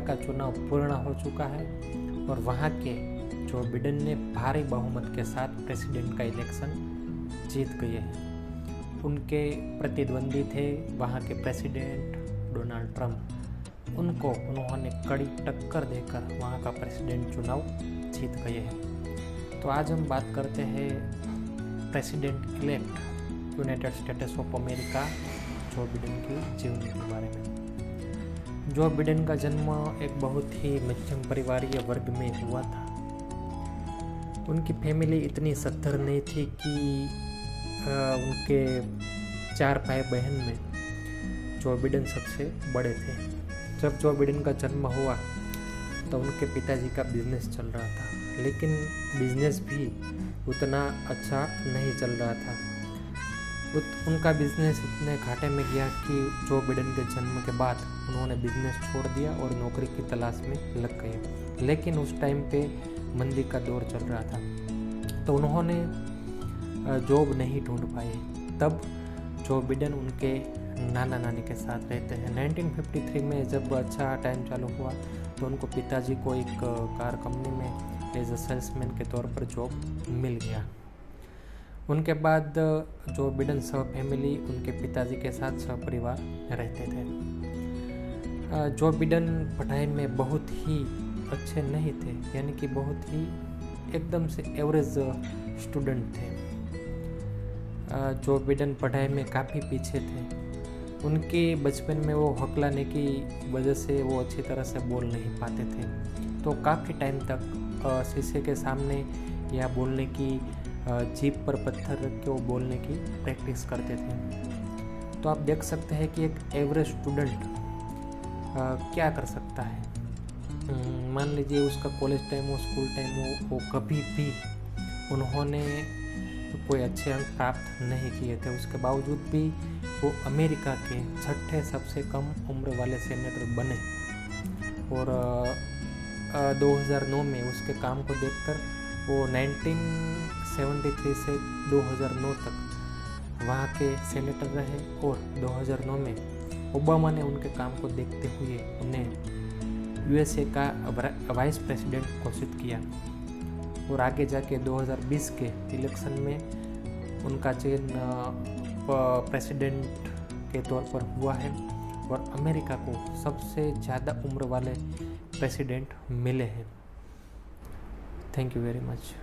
का चुनाव पूर्ण हो चुका है और वहाँ के जो बिडेन ने भारी बहुमत के साथ प्रेसिडेंट का इलेक्शन जीत गए हैं। उनके प्रतिद्वंदी थे वहाँ के प्रेसिडेंट डोनाल्ड ट्रंप। उन्होंने कड़ी टक्कर देकर वहाँ का प्रेसिडेंट चुनाव जीत गए हैं। तो आज हम बात करते हैं president elect United states of America Joe Biden की जीवनी के बारे में। जो बिडेन का जन्म एक बहुत ही मध्यम परिवारीय वर्ग में हुआ था। उनकी फैमिली इतनी सद्धर नहीं थी कि उनके 4 भाई बहन में जो बिडेन सबसे बड़े थे। जब जो बिडेन का जन्म हुआ तो उनके पिताजी का बिजनेस चल रहा था, लेकिन बिजनेस भी उतना अच्छा नहीं चल रहा था। उनका बिजनेस इतने घाटे में गया कि जो बिडेन के जन्म के बाद उन्होंने बिजनेस छोड़ दिया और नौकरी की तलाश में लग गए। लेकिन उस टाइम पे मंदी का दौर चल रहा था, तो उन्होंने जॉब नहीं ढूंढ पाए। तब जो बिडेन उनके नाना नानी के साथ रहते हैं। 1953 में जब अच्छा टाइम चालू हुआ तो उनको पिताजी को एक कार कंपनी में एज अ सेल्समैन के तौर पर जॉब मिल गया। उनके बाद जो बिडेन फैमिली उनके पिताजी के साथ सपरिवार रहते थे। जो बिडेन पढ़ाई में बहुत ही अच्छे नहीं थे, यानी कि बहुत ही एकदम से एवरेज स्टूडेंट थे। जो बिडेन पढ़ाई में काफ़ी पीछे थे। उनके बचपन में वो हकलाने की वजह से वो अच्छी तरह से बोल नहीं पाते थे, तो काफ़ी टाइम तक शीशे के सामने या बोलने की जीभ पर पत्थर रख के वो बोलने की प्रैक्टिस करते थे। तो आप देख सकते हैं कि एक एवरेज स्टूडेंट क्या कर सकता है। मान लीजिए उसका कॉलेज टाइम हो, स्कूल टाइम हो, वो कभी भी उन्होंने कोई अच्छे अंक प्राप्त नहीं किए थे। उसके बावजूद भी वो अमेरिका के 6ठे सबसे कम उम्र वाले सेनेटर बने और 2009 में उसके काम को देखकर वो 1973 से 2009 तक वहाँ के सेनेटर रहे और 2009 में ओबामा ने उनके काम को देखते हुए उन्हें यूएसए का वाइस प्रेसिडेंट घोषित किया और आगे जाके 2020 के इलेक्शन में उनका चयन प्रेसिडेंट के तौर पर हुआ है और अमेरिका को सबसे ज़्यादा उम्र वाले प्रेसिडेंट मिले हैं। Thank you very much.